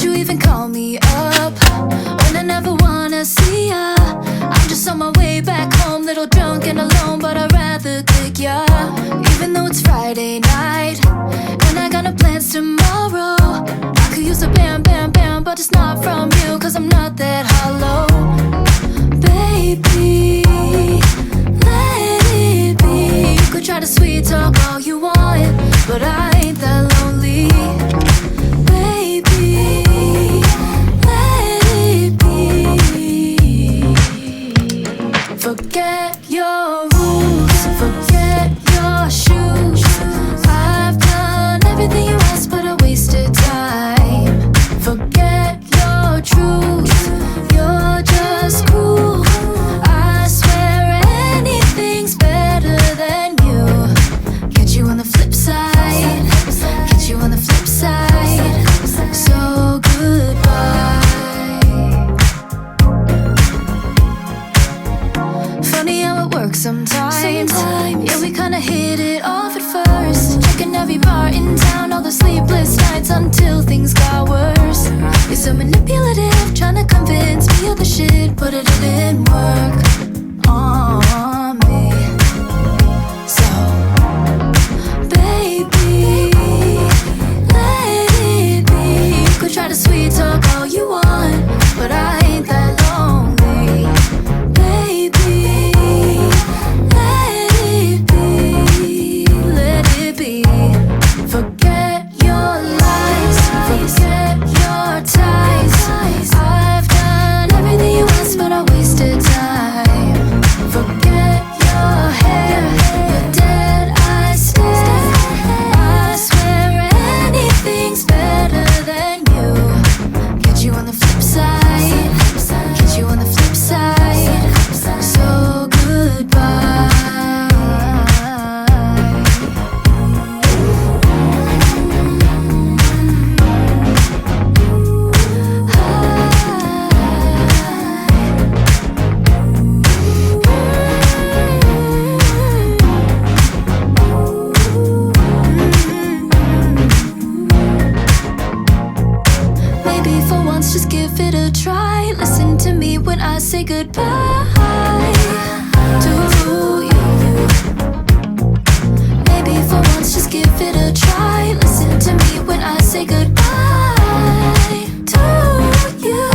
you even call me up when I never wanna see ya? I'm just on my way back home, little drunk and alone, but I'd rather kick ya. Even though it's Friday night and I got no plans tomorrow, I could use a bam bam bam, but it's not from you, cause I'm not that hollow. Baby, let it be. You could try to sweet talk all you want, but I ain't that lonely. Baby, let it be. Forget your rules, forget your shoes. I've done everything you asked, but I wasted time. Forget your truth, you're just cool. I swear anything's better than you. Get you on the flip side, get you on the flip side. So goodbye. Funny how it works sometimes. Yeah, we kinda hit it off at first, checking every bar in town, all the sleepless nights until things got worse. You're so manipulative, trying to convince me of the shit, but it didn't work on me. So, baby, let it be. You could try to sweet talk all you want, but I ain't that lonely. Baby, let it be, let it be. Forget your lies, forget your ties. I've done everything you asked, but I wasted time. Forget your hair, your dead eye stare. I swear anything's better than you. Get you on the flip side, get you on the flip side. So goodbye. Maybe for once just give it a try. Listen to me when I say goodbye to you. Maybe for once just give it a try. Listen to me when I say goodbye to you.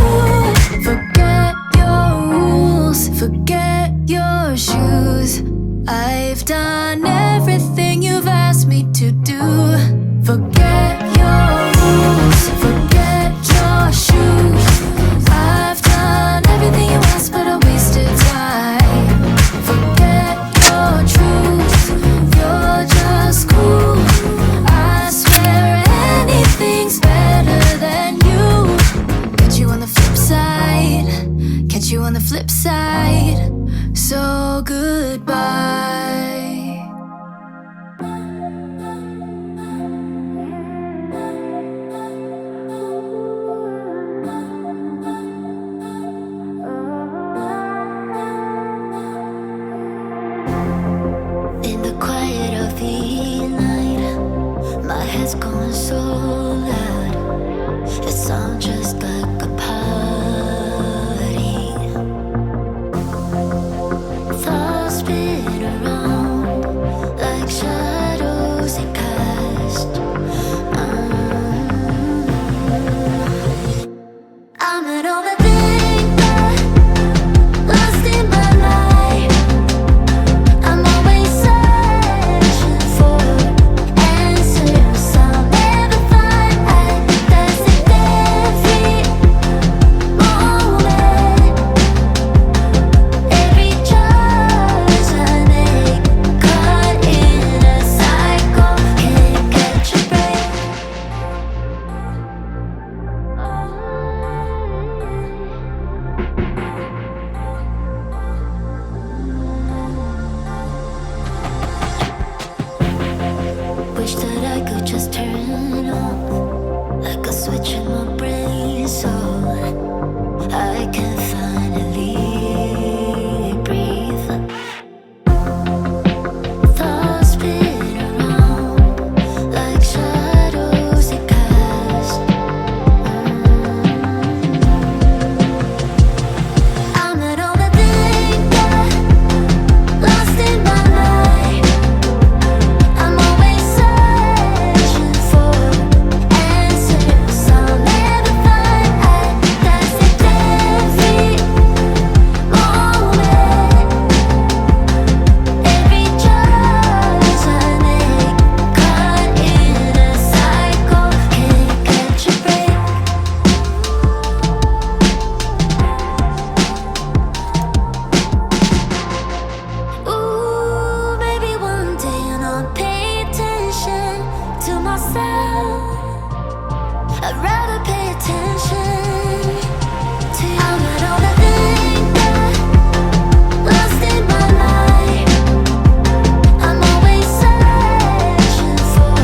Forget your rules, forget your shoes. I've done everything you've asked me to do. Forget your rules, forget your shoes. I've done everything you asked, but I wasted time. Forget your truth, you're just cool. I swear anything's I'd rather pay attention to you. I'm not all the things that lost in my life. I'm always searching for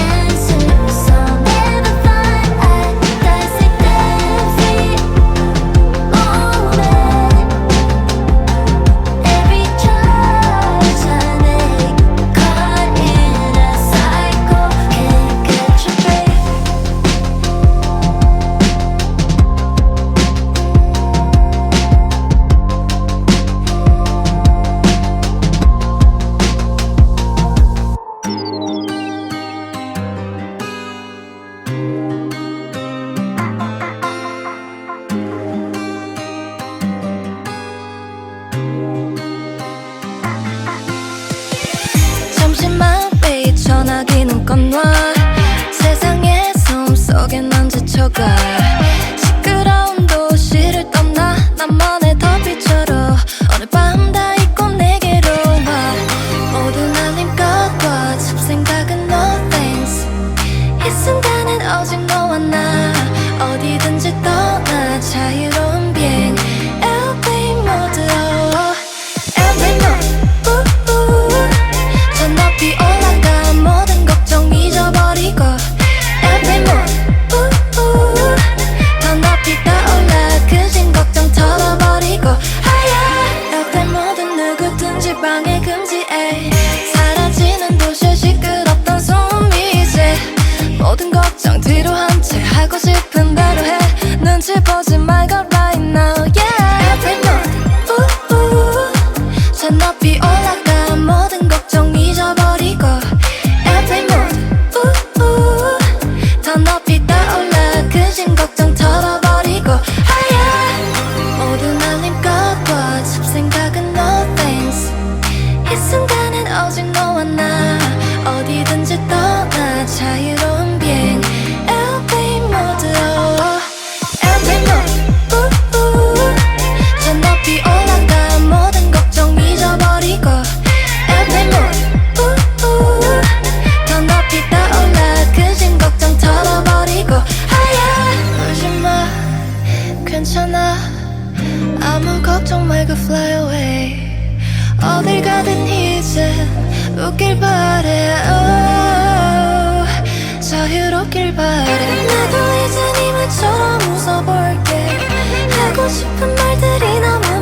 answers I'll never find. I dissect every moment, every choice I make, caught in a cycle, can't catch a break. 잠시만 wait 전화기는 꺼놔 세상의 섬 속에 넌 지쳐가 시끄러운 도시를 떠나 나만의 더비처럼 오늘 밤 다 잊고 내게로 와 모든 알림각과 잡생각은 no thanks 이 순간은 오직 너와 나 어디든지 떠나 자유로운 비행 airplane mode로 airplane mode 저 높이 올라가 모든 걱정 잊어버리고 airplane mode 더 높이 떠올라 그진 걱정 털어버리고 airplane mode 누구든지 방해 금지해 사라지는 도시의 시끄럽던 소음이 이제 모든 걱정 뒤로 한 채 하고 싶은 대로 해 눈치 보지 말고 right now yeah airplane mode 저 높이 올라가 모든 걱정 잊어버리고 airplane mode 더 높이 떠올라 그진 걱정 털어버리고 모든 알림 끄고 잡생각은 no thanks 이 순간은 오직 너와 나 어디든지 떠나 자유로운 비행 airplane mode로 airplane mode 저 높이 올라가 모든 걱정 잊어버리고 airplane mode 더 높이 떠올라 그진 걱정 털어버리고 울지마 괜찮아 아무 걱정 말고 fly away 어딜 가든 이제 웃길 바래 자유롭길 바래 나도 이제 네 말처럼 웃어볼게 하고 싶은 말들이 너무